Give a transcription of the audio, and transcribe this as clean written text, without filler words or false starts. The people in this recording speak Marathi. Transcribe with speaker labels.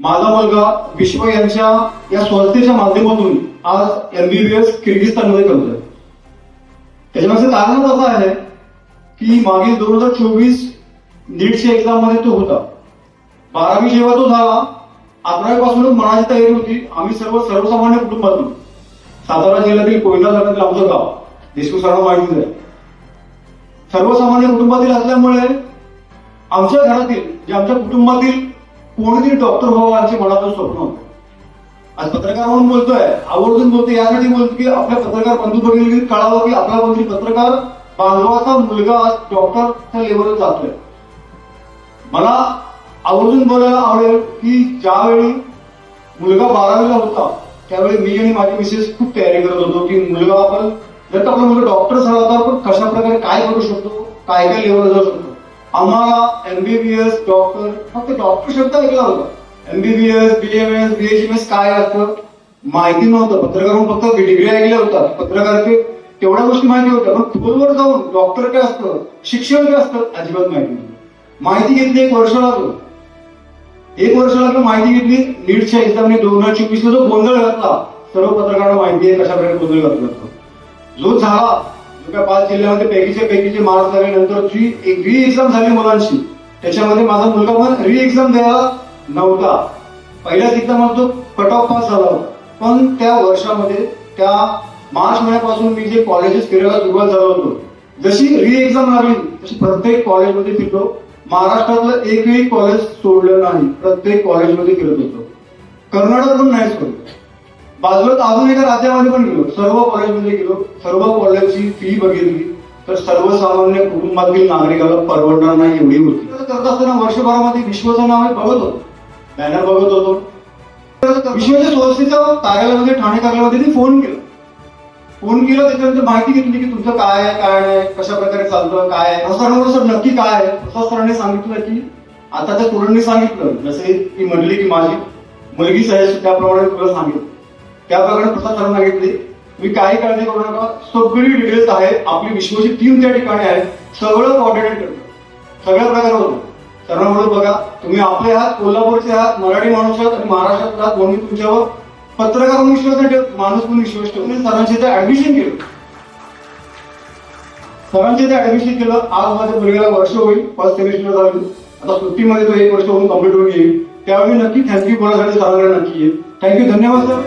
Speaker 1: माझा मुलगा विश्व यांच्या या संस्थेच्या माध्यमातून आज MBBS किर्गिस्तानमध्ये करतोय. त्याच्यामागचं कारण असं आहे की मागील 2024 नीटच्या एक्झाम मध्ये तो होता. 12वी जेव्हा तो झाला, 11वी पासूनच मनाची तयारी होती. आम्ही सर्वसामान्य कुटुंबातून, सातारा जिल्ह्यातील कोयना तालुक्यातील आमचं गाव, देशमुख सरांना माहितीच आहे. सर्वसामान्य कुटुंबातील असल्यामुळे आमच्या घरातील जे आमच्या कुटुंबातील कोणीतरी डॉक्टर व्हावं मनाचं स्वप्न होतं. आज पत्रकार म्हणून बोलतोय, आवर्जून बोलतोय, यासाठी बोलतो की आपल्या पत्रकार बंधू भगिनींनी कळावं की आपला कोणतरी पत्रकार बांधवाचा मुलगा आज डॉक्टरच्या लेवलवर जातोय. मला आवर्जून बोलायला आवडेल की ज्यावेळी मुलगा 12वीला होता त्यावेळी मी आणि माझी मिसेस खूप तयारी करत होतो की मुलगा आपण जर का आपला मुलगा डॉक्टर झाला तर आपण कशा प्रकारे काय करू शकतो, काय काय लेवलवर जाऊ शकतो. आम्हाला MBBS डॉक्टर, फक्त डॉक्टर शब्द ऐकला होता. MBBS BMS BHMS काय असतं माहिती नव्हतं. पत्रकार म्हणून फक्त डिग्री ऐकल्या होत्या, पत्रकार तेवढ्या गोष्टी माहिती होत्या, पण खोलवर जाऊन डॉक्टर काय असतं, शिक्षण काय असतं अजिबात माहिती नव्हतं. माहिती घेतली 1 वर्ष लागलं. 1 वर्ष लागलं माहिती घेतली. नीटच्या एक्झामने 2024 जो गोंधळ घातला, सर्व पत्रकारांना माहिती आहे कशा प्रकारे गोंधळ घातला जो झाला. जो काय 5 जिल्ह्यामध्ये पैकीचे मार्क्स झाल्यानंतरची एक री एक्झाम झाली मुलांची, त्याच्यामध्ये माझा मुलगा पण री एक्झाम द्यायला नव्हता. पहिल्याच एक्झाम तो कट ऑफ पास झाला होता. पण त्या वर्षामध्ये त्या मार्च महिन्यापासून मी जे कॉलेजेस फिरायला सुरुवात झालो होतो, जशी री एक्झाम लागली तशी प्रत्येक कॉलेजमध्ये फिरलो. महाराष्ट्रातलं एकही कॉलेज सोडलं नाही, प्रत्येक कॉलेजमध्ये फिरत होतो. कर्नाटक पण नाही सोडलं. बाजूला अजून एका राज्यामध्ये पण गेलो, सर्व कॉलेजमध्ये गेलो. सर्व कॉलेजची फी बघितली तर सर्वसामान्य कुटुंबातील नागरिकाला परवडणार नाही एवढी होती. करत असताना वर्षभरामध्ये विश्वाचं नाव बघत होतो, बॅनर बघत होतो. विश्वाच्या संस्थेच्या कार्यालयामध्ये, ठाणे कार्यालयामध्ये फोन केला. त्याच्यानंतर माहिती घेतली की तुमचं काय आहे, काय नाही, कशा प्रकारे चालतं, काय आहे. सरांवर सर नक्की काय आहे. प्रसाद सरांनी सांगितलं की आता त्या स्टुडंटनी सांगितलं, जसे ती म्हणली की माझी मुलगीच आहे त्याप्रमाणे तुला सांगितलं. त्याप्रमाणे प्रसाद सरांना सांगितले तुम्ही काही काळजी करू नका, सगळी डिटेल्स आहे. आपली विश्वाची टीम त्या ठिकाणी आहे, सगळं कोऑर्डिनेट करतं, सगळ्या प्रकार होतं. सरांना म्हणून बघा तुम्ही आपले आहात, कोल्हापूरचे आहात, मराठी माणूस आहात आणि महाराष्ट्रात आहात म्हणून तुमच्यावर पत्रकार म्हणून विश्वास नाही ठेवत, माणूस म्हणून विश्वास ठेवून सरांचे ते ऍडमिशन केलं. आज माझ्या मुलग्याला वर्ष होईल, 1st सेमिस्टर झाली. आता सुट्टीमध्ये तो 1 वर्ष होऊन कम्प्लीट होऊन येईल. त्यावेळी नक्की थँक्यू बोलायसाठी सरांकडे नक्की येईल. थँक्यू, धन्यवाद सर.